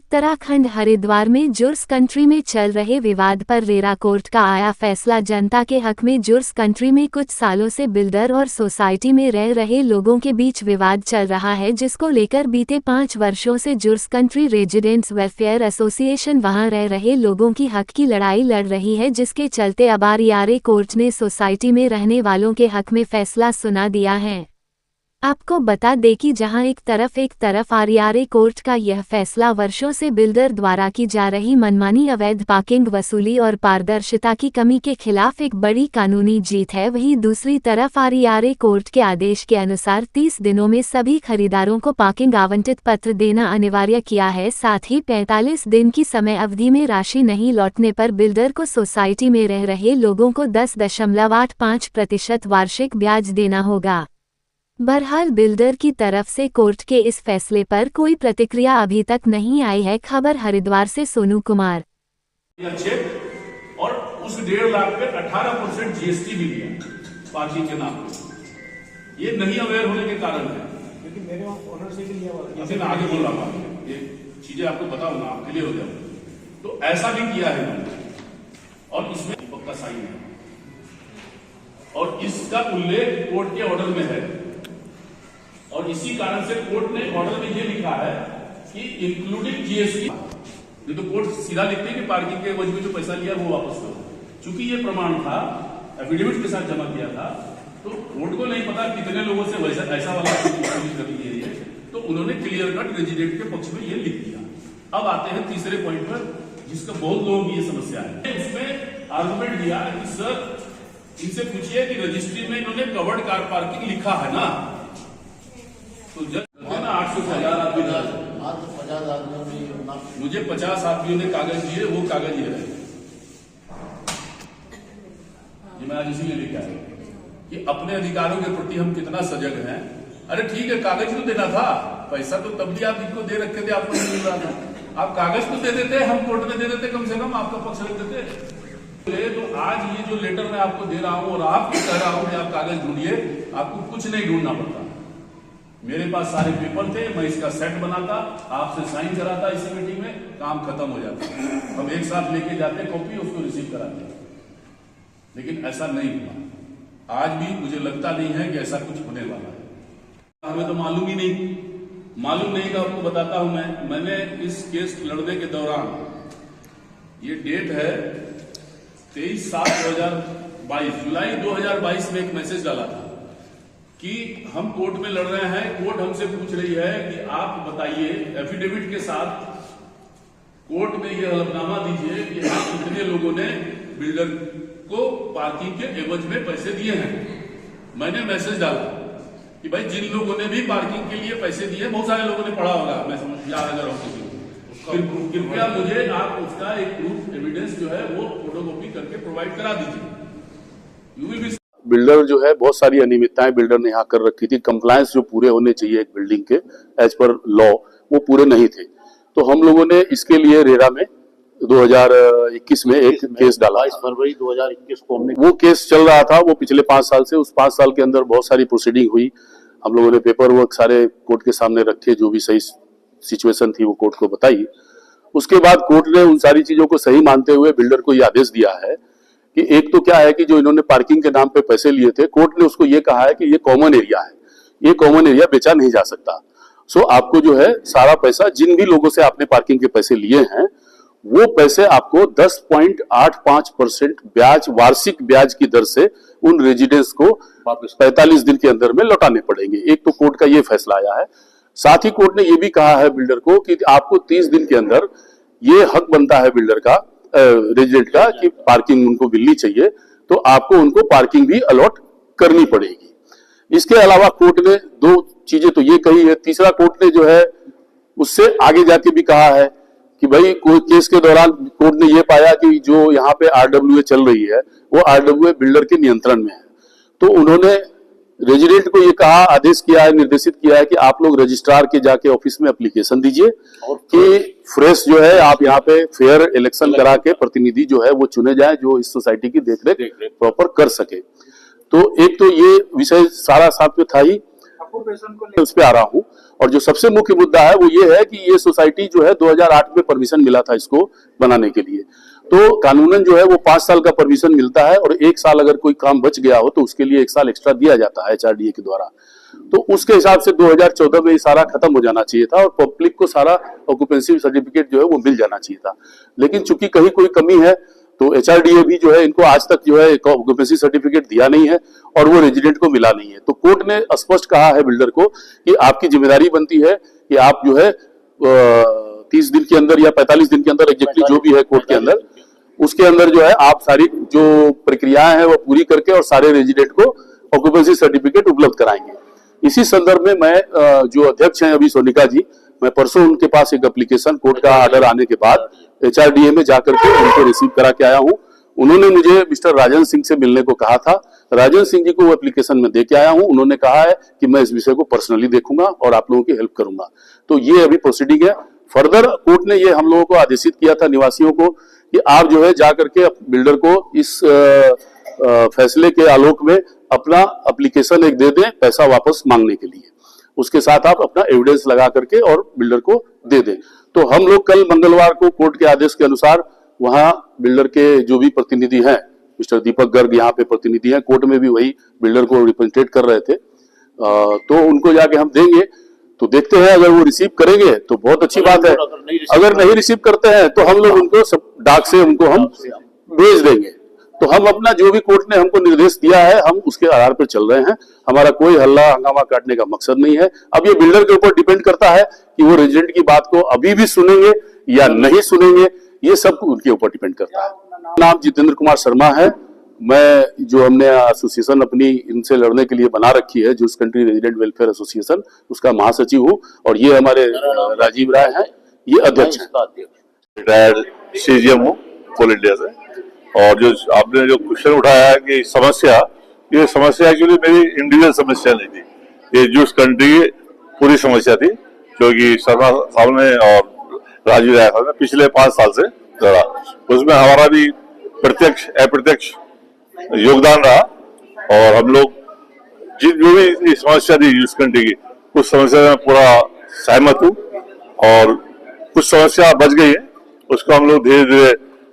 उत्तराखंड हरिद्वार में जुर्स कंट्री में चल रहे विवाद पर रेरा कोर्ट का आया फैसला। जनता के हक में जुर्स कंट्री में कुछ सालों से बिल्डर और सोसाइटी में रह रहे लोगों के बीच विवाद चल रहा है, जिसको लेकर बीते 5 वर्षों से जुर्स कंट्री रेजिडेंट्स वेलफेयर एसोसिएशन वहां रह रहे लोगों की हक की लड़ाई लड़ रही है, जिसके चलते अब रेरा कोर्ट ने सोसाइटी में रहने वालों के हक में फैसला सुना दिया है। आपको बता दें कि जहां एक तरफ रेरा कोर्ट का यह फैसला वर्षों से बिल्डर द्वारा की जा रही मनमानी, अवैध पार्किंग वसूली और पारदर्शिता की कमी के खिलाफ एक बड़ी कानूनी जीत है, वहीं दूसरी तरफ रेरा कोर्ट के आदेश के अनुसार 30 दिनों में सभी खरीदारों को पार्किंग आवंटित पत्र देना अनिवार्य किया है। साथ ही 45 दिन की समय अवधि में राशि नहीं लौटने पर बिल्डर को सोसाइटी में रह रहे लोगों को 10.85% वार्षिक ब्याज देना होगा। बहरहाल बिल्डर की तरफ से कोर्ट के इस फैसले पर कोई प्रतिक्रिया अभी तक नहीं आई है। खबर हरिद्वार से सोनू कुमार। चेक और उस 1.5 लाख पे 18% जीएसटी भी दिया पार्किंग के नाम पे। ये नहीं अवेयर होने के कारण है, क्योंकि मेरे ओनर से भी लिया हुआ है। मैं आगे बोल रहा हूँ, ये चीजें आपको बताऊंगा, आप क्लियर हो जाओ। तो ऐसा भी किया है और इसमें दीपक का साइन है और इसका उल्लेख कोर्ट के ऑर्डर में है और इसी कारण से कोर्ट ने ऑर्डर में ये लिखा है कि इंक्लूडिंग जीएसटी। नहीं तो कोर्ट सीधा लिखते हैं कि पार्किंग के एवज में जो पैसा लिया वो वापस करो। चूंकि ये प्रमाण था, एफिडेविट के साथ जमा किया था, तो कोर्ट को नहीं पता कितने लोगों से वैसा ऐसा वाला कर ली है, तो उन्होंने क्लियर कट रेजिडेंट के पक्ष में ये लिख दिया। अब आते हैं तीसरे पॉइंट पर, जिसका बहुत लोगों की ये समस्या है। उसमें आर्गुमेंट दिया कि सर इनसे पूछिए कि रजिस्ट्री में इन्होंने कवर्ड कार पार्किंग लिखा है ना, तो जब 800 से 1000 आदमी मुझे 50 आदमियों ने कागज दिए, वो कागज ये रहे। ये मैं आज इसीलिए लेके आया कि अपने अधिकारों के प्रति हम कितना सजग हैं। अरे ठीक है, कागज तो देना था, पैसा तो तब भी आप इनको दे रखे थे, आपको नहीं मिल रहा था। आप कागज तो दे देते, हम कोर्ट में दे देते, कम से कम आपका पक्ष रख देते। तो आज ये जो लेटर मैं आपको दे रहा हूं और आपको कह रहा हूं कि आप कागज ढूंढिए, आपको कुछ नहीं ढूंढना पड़ता। मेरे पास सारे पेपर थे, मैं इसका सेट बनाता, आपसे साइन कराता, इसी मीटिंग में काम खत्म हो जाता। हम एक साथ लेके जाते कॉपी, उसको रिसीव कराते। लेकिन ऐसा नहीं हुआ। आज भी मुझे लगता नहीं है कि ऐसा कुछ होने वाला है। हमें तो मालूम ही नहीं का आपको बताता हूं। मैंने इस केस लड़ने के दौरान, ये डेट है 23/7/2022, जुलाई 2022 में एक मैसेज डाला था कि हम कोर्ट में लड़ रहे हैं। कोर्ट हमसे पूछ रही है कि आप बताइए, एफिडेविट के साथ कोर्ट में यह हलफनामा दीजिए कि आप कितने लोगों ने बिल्डर को पार्किंग के एवज में पैसे दिए हैं। मैंने मैसेज डाला कि भाई जिन लोगों ने भी पार्किंग के लिए पैसे दिए, बहुत सारे लोगों ने पढ़ा होगा, मैं समझ याद अगर कृपया मुझे आप उसका एक प्रूफ एविडेंस जो है वो फोटोकॉपी करके प्रोवाइड करा दीजिए। You will be. बिल्डर जो है, बहुत सारी अनियमितताएं बिल्डर ने यहाँ कर रखी थी। कंप्लायंस जो पूरे होने चाहिए एक बिल्डिंग के एज पर लॉ, वो पूरे नहीं थे। तो हम लोगों ने इसके लिए रेरा में 2021 में एक केस डाला। 22 फरवरी 2021 को हमने वो केस चल रहा था, वो पिछले 5 साल से। उस 5 साल के अंदर बहुत सारी प्रोसीडिंग हुई। हम लोगों ने पेपर वर्क सारे कोर्ट के सामने रखे, जो भी सही सिचुएशन थी वो कोर्ट को बताई। उसके बाद कोर्ट ने उन सारी चीजों को सही मानते हुए बिल्डर को ये आदेश दिया है कि एक तो क्या है कि जो इन्होंने पार्किंग के नाम पे पैसे लिए थे, कोर्ट ने उसको ये कहा है कि ये कॉमन एरिया है, ये कॉमन एरिया बेचा नहीं जा सकता। सो आपको जो है सारा पैसा, जिन भी लोगों से आपने पार्किंग के पैसे लिए हैं, वो पैसे आपको 10.85% ब्याज, वार्षिक ब्याज की दर से उन रेजिडेंट्स को 45 दिन के अंदर में लौटाने पड़ेंगे। एक तो कोर्ट का ये फैसला आया है। साथ ही कोर्ट ने ये भी कहा है बिल्डर को कि आपको 30 दिन के अंदर ये हक बनता है बिल्डर का, रेजिडेंट का, कि पार्किंग उनको मिलनी चाहिए, तो आपको उनको पार्किंग भी अलॉट करनी पड़ेगी। इसके अलावा कोर्ट ने 2 चीजें तो ये कही है। तीसरा, कोर्ट ने जो है उससे आगे जाके भी कहा है कि भाई कोई केस के दौरान कोर्ट ने ये पाया कि जो यहाँ पे आरडब्ल्यूए चल रही है, वो आरडब्ल्यूए बिल्डर के नियंत्रण में है। तो उन्होंने रेजिडेंट को ये कहा, आदेश किया है, निर्देशित किया है कि आप लोग रजिस्ट्रार के जाके ऑफिस में एप्लीकेशन दीजिए कि फ्रेश जो है आप यहाँ पे फेयर इलेक्शन करा के प्रतिनिधि जो है वो चुने जाए, जो इस सोसाइटी की देखरेख प्रॉपर कर सके। तो एक तो ये विषय सारा साथ में था ही। ऑक्यूपेशन को उस पे आ रहा हूँ। और जो सबसे मुख्य मुद्दा है वो ये है कि ये सोसाइटी जो है 2008 में परमिशन मिला था इसको बनाने के लिए, तो कानूनन जो है वो 5 साल का परमिशन मिलता है और 1 साल अगर कोई काम बच गया हो तो उसके लिए 1 साल एक्स्ट्रा दिया जाता है HRDA के द्वारा। तो उसके हिसाब से 2014 में ये सारा खत्म हो जाना चाहिए था और पब्लिक को सारा ऑक्यूपेंसी सर्टिफिकेट जो है वो मिल जाना चाहिए था। लेकिन चूंकि कहीं कोई कमी है तो HRDA भी जो है इनको आज तक जो है ऑक्यूपेंसी सर्टिफिकेट दिया नहीं है और वो रेजिडेंट को मिला नहीं है। तो कोर्ट ने स्पष्ट कहा है बिल्डर को कि आपकी जिम्मेदारी बनती है कि आप जो है 30 दिन के अंदर या 45 दिन के अंदर एग्जैक्टली जो भी है कोर्ट के अंदर, उसके अंदर जो है आप सारी जो प्रक्रियाएं हैं वो पूरी करके और सारे रेजिडेंट को ऑक्यूपेंसी सर्टिफिकेट उपलब्ध कराएंगे। इसी संदर्भ में मैं जो अध्यक्ष हैं अभी सोनिका जी, मैं परसों उनके पास एक एप्लीकेशन कोर्ट का ऑर्डर आने के बाद HRDA में जाकर के उनको रिसीव करा के आया हूं। उन्होंने मुझे मिस्टर राजन सिंह से मिलने को कहा था। राजन सिंह जी को वो एप्लीकेशन में दे के आया हूं। उन्होंने कहा है कि मैं इस विषय को पर्सनली देखूंगा और आप लोगों की हेल्प करूंगा। तो ये अभी प्रोसीडिंग है। फर्दर कोर्ट ने ये हम लोगों को आदेशित किया था निवासियों को कि आप जो है जाकर के बिल्डर को इस फैसले के आलोक में अपना एप्लीकेशन एक दे दें पैसा वापस मांगने के लिए, उसके साथ आप अपना एविडेंस लगा करके और बिल्डर को दे दें। तो हम लोग कल मंगलवार को कोर्ट के आदेश के अनुसार वहां बिल्डर के जो भी प्रतिनिधि हैं, मिस्टर दीपक गर्ग यहाँ पे प्रतिनिधि हैं, कोर्ट में भी वही बिल्डर को रिप्रेजेंटेट कर रहे थे, तो उनको जाके हम देंगे। तो देखते हैं अगर वो रिसीव करेंगे तो बहुत अच्छी बात है, अगर नहीं रिसीव करते हैं तो हम लोग उनको सब डाक से उनको हम भेज देंगे। तो हम अपना जो भी कोर्ट ने हमको निर्देश दिया है हम उसके आधार पर चल रहे हैं। हमारा कोई हल्ला हंगामा काटने का मकसद नहीं है। अब ये बिल्डर के ऊपर डिपेंड करता है कि वो रेजिडेंट की बात को अभी भी सुनेंगे या नहीं सुनेंगे, ये सब उनके ऊपर डिपेंड करता है। नाम जितेंद्र कुमार शर्मा है। मैं जो हमने एसोसिएशन अपनी इनसे लड़ने के लिए बना रखी है, juice country resident welfare association, उसका महासचिव हूँ और ये हमारे राजीव राय हैं, ये अध्यक्ष हैं। रिटायर्ड CGM हूँ कोल इंडिया से। और जो आपने जो क्वेश्चन उठाया है कि समस्या, ये समस्या एक्चुअली मेरी इंडिविजुअल समस्या नहीं थी, ये जूस कंट्री की पूरी समस्या थी, क्योंकि शर्मा साहब ने और राजीव राय साहब ने पिछले 5 साल से लड़ा। उसमें हमारा भी प्रत्यक्ष अप्रत्यक्ष योगदान रहा और हम लोग जो भी समस्या थी जूस कंट्री की, उस समस्या में पूरा सहमत हूँ और कुछ समस्या बच गई है, उसको हम लोग धीरे धीरे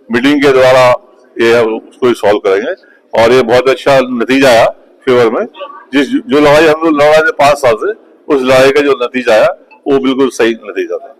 मीटिंग के द्वारा ये उसको सॉल्व करेंगे। और ये बहुत अच्छा नतीजा आया फेवर में। जो लड़ाई हम लोग लड़ा थे 5 साल से, उस लड़ाई का जो नतीजा आया वो बिल्कुल सही नतीजा था।